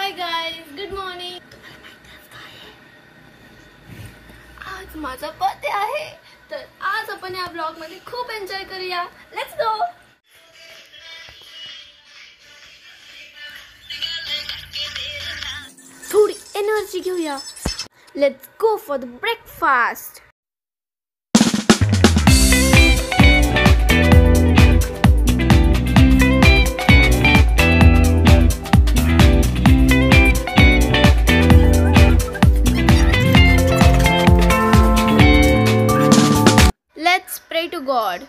Hi guys, good morning. आज माझा birthday आहे, तर आज आपण या ब्लॉग मध्ये खूप एन्जॉय करूया। Let's go. थोडी एनर्जी घेऊया। Let's go for the breakfast. Let's pray to God.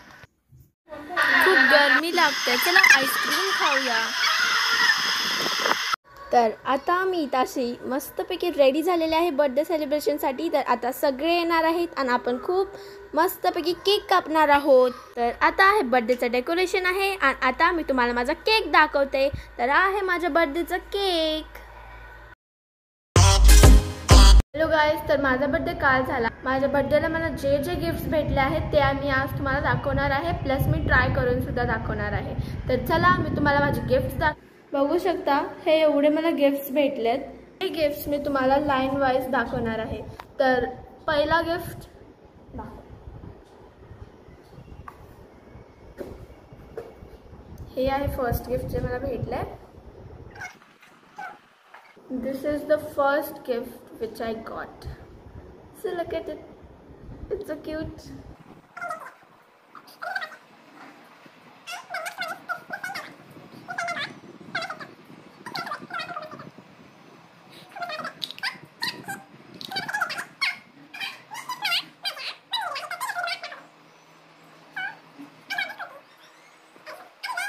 खूप गर्मी लागते, चला आईस्क्रीम खाऊया। तर आता मी ताशी मस्तपैकी रेडी झालेले आहे बर्थडे सेलिब्रेशनसाठी। तर आता सगळे येणार आहेत आणि आपण खूप मस्तपैकी केक कापणार आहोत। तर आता आहे बर्थडेचं डेकोरेशन आहे आणि आता मी तुम्हाला माझा केक दाखवते। तर आहे माझ्या बर्थडेचा केक। हॅलो गाईज, तर माझा बर्थडे काल झाला। माझ्या बर्थडेला मला जे जे गिफ्ट्स भेटले आहेत ते मी आज तुम्हाला दाखवणार आहे, प्लस मी ट्राय करून सुद्धा दाखवणार आहे। तर चला मी तुम्हाला माझे गिफ्ट्स बघू शकता। हे एवढे मला गिफ्ट्स भेटलेत। हे गिफ्ट्स मी तुम्हाला लाईन वाईज दाखवणार आहे। तर पहिला गिफ्ट हे आहे, फर्स्ट गिफ्ट जे मला भेटले। This is the first gift which I got. So look at it. It's so cute.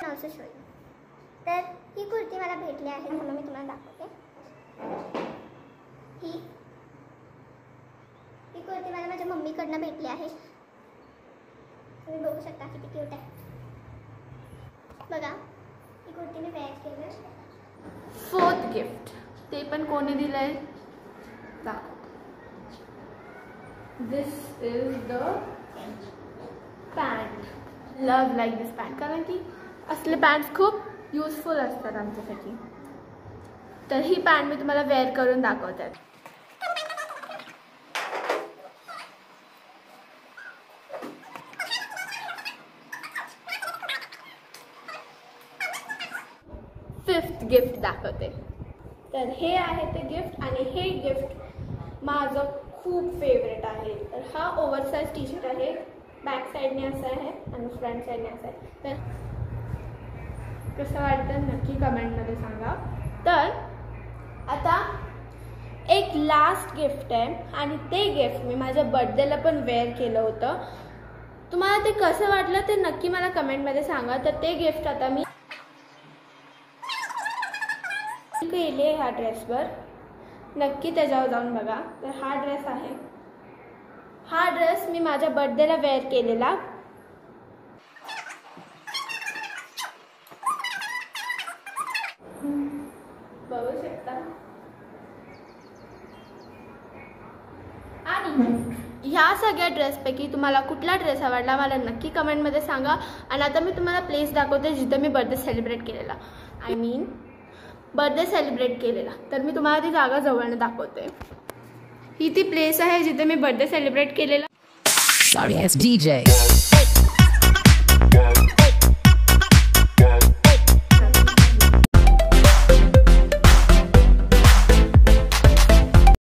Also show you. तर ही कुर्ती मला भेटली आहे, म्हणून मी तुम्हाला दाखवते। ही कुर्ती मला माझ्या मम्मीकडनं भेटली आहे। तुम्ही बघू शकता किती क्यूट आहे। बघा, ही कुर्ती मी वेअर केली। फोर्थ गिफ्ट ते पण कोणी दिलंय दाखव। This is the pant. Love like this pant, कारण की असले पॅन्ट्स खूप युजफुल असतात आमच्यासाठी। तर ही पॅन्ट मी तुम्हाला वेअर करून दाखवते। फिफ्थ गिफ्ट दाखवते। तर हे आहे ते गिफ्ट आणि हे गिफ्ट माझं खूप फेवरेट आहे। तर हा ओव्हरसाइज टी शर्ट आहे, बॅक साईडने असं आहे आणि फ्रंट साईडने असं आहे। तर कसं वाटतं नक्की कमेंटमध्ये सांगा। तर आता एक लास्ट गिफ्ट आहे आणि ते गिफ्ट मी माझ्या बर्थडेला पण वेअर केलं होतं। तुम्हाला ते कसं वाटलं ते नक्की मला कमेंटमध्ये सांगा। तर ते गिफ्ट आता मी केले ह्या ड्रेसवर, नक्की त्याच्यावर जाऊन बघा। तर हा ड्रेस आहे, हा ड्रेस मी माझ्या बर्थडेला वेअर केलेला। बघू शकता। आणि ह्या सगळ्या ड्रेसपैकी तुम्हाला कुठला ड्रेस आवडला मला नक्की कमेंटमध्ये सांगा। आणि आता मी तुम्हाला प्लेस दाखवते जिथं मी बर्थडे सेलिब्रेट केलेला, बर्थडे सेलिब्रेट केलेला। तर मी तुम्हाला ती जागा जवळनं दाखवते। ही ती प्लेस आहे जिथे मी बर्थडे सेलिब्रेट केलेला। Sorry, it's DJ.